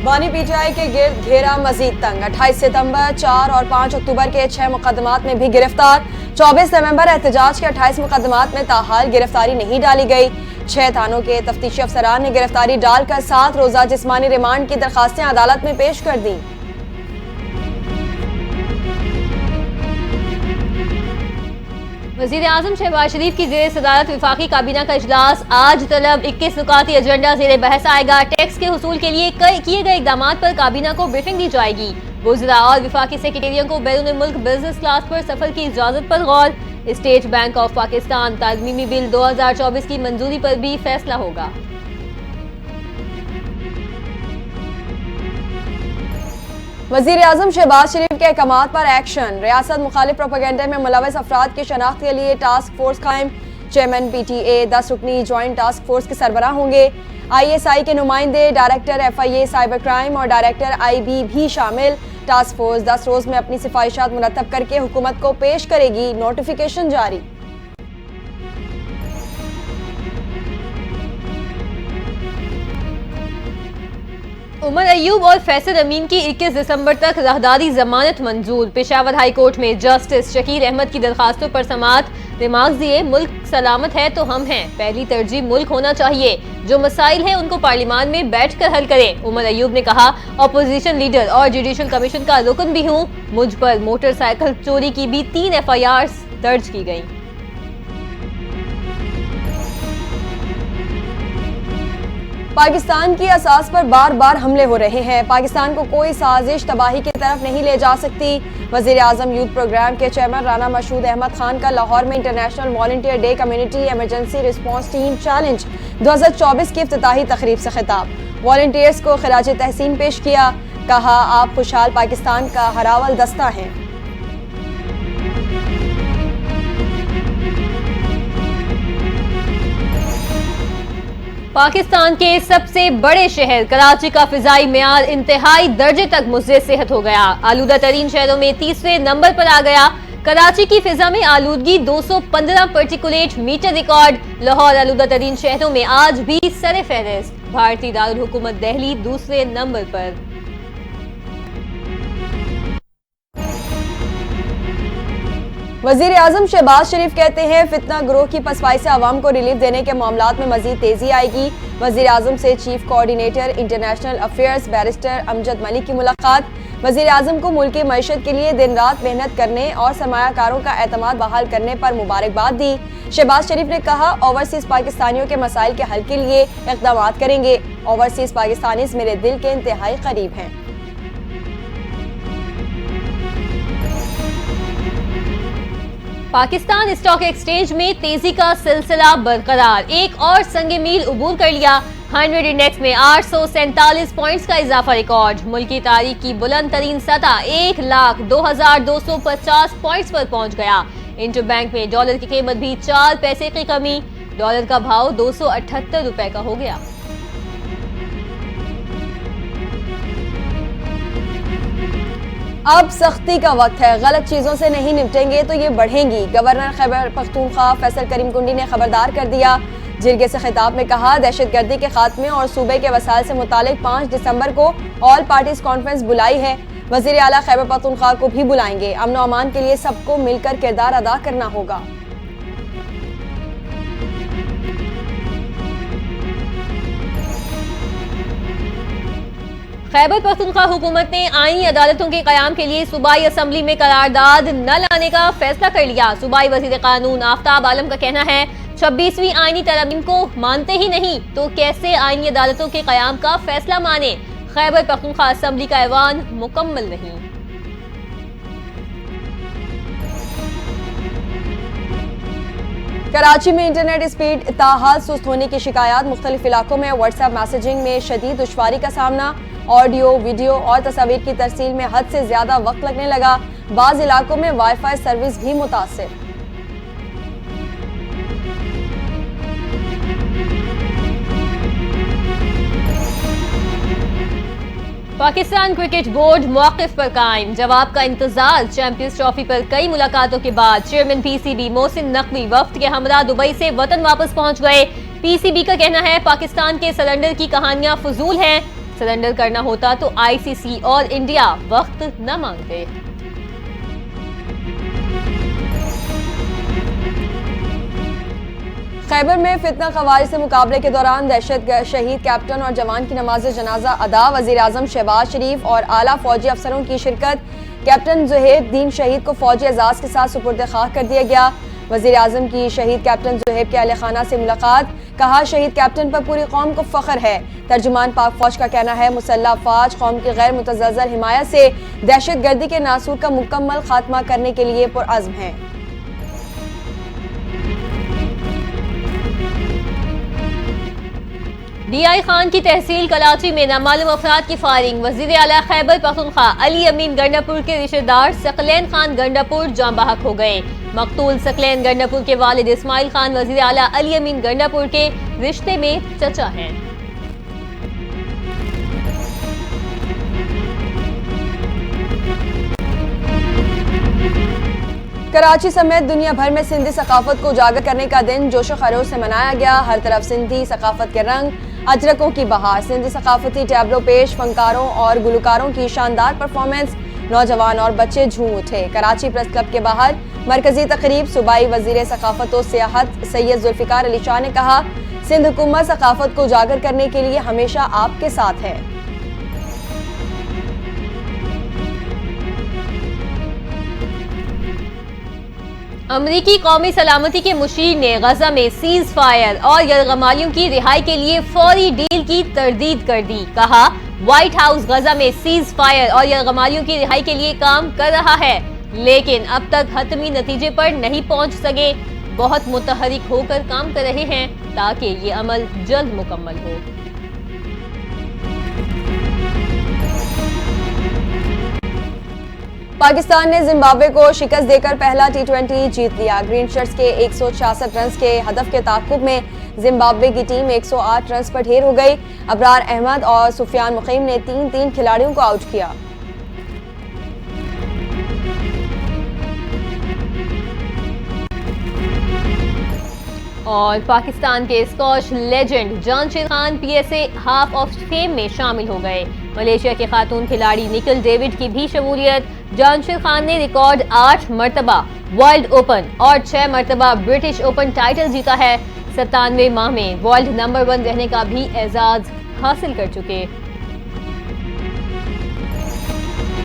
बानी पीटीआई के गिर्द घेरा मजीद तंग। 28 सितंबर, 4 और 5 अक्टूबर के 6 मुकदमात में भी गिरफ्तार। 24 नवंबर एहतजाज के 28 मुकदमात में ताहाल गिरफ्तारी नहीं डाली गई। 6 थानों के तफ्तीशी अफसरान ने गिरफ्तारी डालकर 7 रोजा जिस्मानी रिमांड की दरखास्तें अदालत में पेश कर दी। वज़ीर आज़म शहबाज शरीफ की ज़ेर सदारत वफाकी काबीना का इजलास आज तलब 21 नुकाती एजेंडा ज़ेर बहस आएगा। टैक्स के हुसूल के लिए किए गए इक़दाम पर काबीना को ब्रीफिंग दी जाएगी। वज़ीरा और वफाकी सेक्रेटेरियों को बैरून मुल्क बिजनेस क्लास पर सफर की इजाज़त पर गौर। स्टेट बैंक ऑफ पाकिस्तान ताज़मीमी बिल 2024 की मंजूरी पर भी फैसला होगा। वज़ीर आज़म शहबाज शरीफ के अहकामात पर एक्शन। रियासत मुखालिफ प्रोपेगेंडा में मुलव्वस अफराद की शनाख्त के लिए टास्क फोर्स कायम। चेयरमैन PTA 10 रुकनी ज्वाइंट टास्क फोर्स के सरबराह होंगे। ISI के नुमाइंदे, डायरेक्टर FIA साइबर क्राइम और डायरेक्टर IB भी शामिल। टास्क फोर्स 10 रोज में अपनी सिफारिशात मुरतब करके हुकूमत को पेश करेगी। नोटिफिकेशन जारी। उमर अयूब और फैसल अमीन की 21 दिसंबर तक राहदारी जमानत मंजूर। पेशावर हाई कोर्ट में जस्टिस शकीर अहमद की दरखास्तों पर समाअत। रिमार्क्स दिए, मुल्क सलामत है तो हम हैं, पहली तरजीह मुल्क होना चाहिए, जो मसाइल हैं उनको पार्लियामान में बैठ कर हल करें। उमर अयूब ने कहा, अपोजिशन लीडर और जुडिशल कमीशन का रुकन भी हूँ। मुझ पर मोटरसाइकिल चोरी की भी 3 FIR दर्ज की गई। पाकिस्तान की असास पर बार बार हमले हो रहे हैं। पाकिस्तान को कोई साजिश तबाही की तरफ नहीं ले जा सकती। वज़ीर आज़म यूथ प्रोग्राम के चेयरमैन राना मशहूद अहमद खान का लाहौर में international volunteer day community emergency response team challenge 2024 की इफ्तिताही तकरीब से खिताब। वॉलंटियर्स को खिराज तहसीन पेश किया। कहा, आप खुशहाल पाकिस्तान का हरावल दस्ता हैं। पाकिस्तान के सबसे बड़े शहर कराची का फिजाई मेयार इंतहाई दर्जे तक मुज़्ज़े सेहत हो गया। आलूदा तरीन शहरों में 30वें नंबर पर आ गया। कराची की फिजा में आलूदगी 215 पार्टिकुलेट मीटर रिकॉर्ड। लाहौर आलूदा तरीन शहरों में आज भी सरे फहरिस्त। भारतीय दारुल हुकूमत दिल्ली दूसरे नंबर पर। वज़ीर आज़म शहबाज शरीफ कहते हैं, फितना ग्रोह की पसपाई से आवाम को रिलीफ देने के मामलात में मजीद तेजी आएगी। वज़ीर आज़म से chief coordinator international affairs barrister Amjad Malik की मुलाकात। वज़ीर आज़म को मुल्क की मईशत के लिए दिन रात मेहनत करने और सरमायाकारों का एतमाद बहाल करने पर मुबारकबाद दी। शहबाज शरीफ ने कहा, ओवरसीज पाकिस्तानियों के मसाइल के हल के लिए इक़दाम करेंगे। ओवरसीज पाकिस्तानीज़ मेरे दिल के इंतहाई करीब हैं। पाकिस्तान स्टॉक एक्सचेंज में तेजी का सिलसिला बरकरार। एक और संगे मील उबूर कर लिया। 100 इंडेक्स में 847 पॉइंट्स का इजाफा रिकॉर्ड। मुल्क की तारीख की बुलंद तरीन सतह 1,02,250 पॉइंट्स पर पहुंच गया। इंटरबैंक में डॉलर की कीमत भी 4 पैसे की कमी। डॉलर का भाव 278 रुपए का हो गया। अब सख्ती का वक्त है। गलत चीजों से नहीं निपटेंगे तो ये बढ़ेंगी। गवर्नर खैबर पख्तूनख्वा फैसल करीम कुंडी ने खबरदार कर दिया। जिरगे से खिताब में कहा, दहशतगर्दी के खात्मे और सूबे के वसाइल से मुतालिक 5 दिसंबर को ऑल पार्टीज कॉन्फ्रेंस बुलाई है। वजीर आला खैबर पख्तूनख्वा को भी बुलाएंगे। अमन और अमान के लिए सबको मिलकर किरदार अदा करना होगा। खैबर पख्तूनख्वा हुकूमत ने आईनी अदालतों के कयाम के लिए सूबाई असम्बली में करारदाद न लाने का फैसला कर लिया। सूबाई वजीर कानून आफ्ताब आलम का कहना है, 26वीं आईनी तरमीम को मानते ही नहीं तो कैसे आईनी अदालतों के कयाम का फैसला माने। खैबर पख्तूनख्वा असम्बली का ऐवान मुकम्मल नहीं। कराची में इंटरनेट स्पीड ताहाल सुस्त होने की शिकायत। मुख्तलिफ इलाकों में व्हाट्सएप मैसेजिंग में शदीद दुश्वारी का सामना। ऑडियो, वीडियो और तस्वीर की तरसील में हद से ज्यादा वक्त लगने लगा। बाज़ इलाकों में वाईफाई सर्विस भी मुतासिर। पाकिस्तान क्रिकेट बोर्ड मौक़िफ़ पर कायम। जवाब का इंतजार। चैंपियंस ट्रॉफी पर कई मुलाकातों के बाद चेयरमैन PCB मोहसिन नकवी वफ्द के हमरा दुबई से वतन वापस पहुंच गए। PCB का कहना है, पाकिस्तान के सरेंडर की कहानियां फजूल हैं। सरेंडर करना होता तो आईसीसी और इंडिया वक्त न मांगते। खैबर में फितना खवारिज से मुकाबले के दौरान दहशत शहीद कैप्टन और जवान की नमाज जनाजा अदा। वजीर आजम शहबाज शरीफ और आला फौजी अफसरों की शिरकत। कैप्टन जुहैब दीन शहीद को फौजी एजाज के साथ सुपुर्द खाक कर दिया गया। वजीर आजम की शहीद कैप्टन जुहैब के अहले खाना से मुलाकात। कहा शहीद कैप्टन पर पूरी कौम को फख्र है। तर्जुमान पाक फौज का कहना है मुसल्लह अफवाज कौम की गैर मुतज़्ज़ल हिमायत से दहशत गर्दी के नासूर का मुकम्मल खात्मा करने के लिए पुरअज़्म है। डीआई खान की तहसील कराची में नामालूम अफराद की फायरिंग। वजीर आला खैबर पख्तूनख्वा अली अमीन गंडापुर के रिश्तेदार सकलैन खान गंडापुर जाँ बहक हो गए। मकतूल सकलैन गंडापुर के वालिद इस्माइल खान वजीर आला अली अमीन गंडापुर के रिश्ते में चचा हैं। कराची समेत दुनिया भर में सिंधी सकाफत को उजागर करने का दिन जोशो खरोश से मनाया गया। हर तरफ सिंधी सकाफत के रंग अजरकों की बहार। सिंधी सकाफती टैबलो पेश, फनकारों और गुलकारों की शानदार परफॉर्मेंस। नौजवान और बच्चे झूम उठे। कराची प्रेस क्लब के बाहर मरकजी तकरीब। सूबाई वजीर सकाफत और सियाहत सैयद जुल्फिकार अली शाह ने कहा सिंध हुकूमत सकाफत को उजागर करने के लिए हमेशा आपके साथ है। अमरीकी कौमी सलामती के मुशीर ने गजा में सीज फायर और यरगमालियों की रिहाई के लिए फौरी डील की तरदीद कर दी। कहा व्हाइट हाउस गजा में सीज फायर और यरगमालियों की रिहाई के लिए काम कर रहा है, लेकिन अब तक हतमी नतीजे पर नहीं पहुंच सके। बहुत मुतहरिक होकर काम कर रहे हैं ताकि ये अमल जल्द मुकम्मल हो। पाकिस्तान ने जिम्बाब्वे को शिकस्त देकर पहला टी20 जीत लिया। ग्रीन शर्ट्स के 166 रन के हदफ के ताक़ुब में जिम्बाब्वे की टीम 108 रन पर ढेर हो गई। अबरार अहमद और सुफियान मुकीम ने 3-3 खिलाड़ियों को आउट किया। और पाकिस्तान के squash legend Jansher Khan PSA hall of fame में शामिल हो गए। मलेशिया के खातून खिलाड़ी निकल डेविड की भी शमूलियत। जांशिद खान ने रिकॉर्ड 8 मरतबा वर्ल्ड ओपन और 6 मरतबा ब्रिटिश ओपन टाइटल जीता है। 97 माह में वर्ल्ड नंबर 1 रहने का भी एजाज हासिल कर चुके।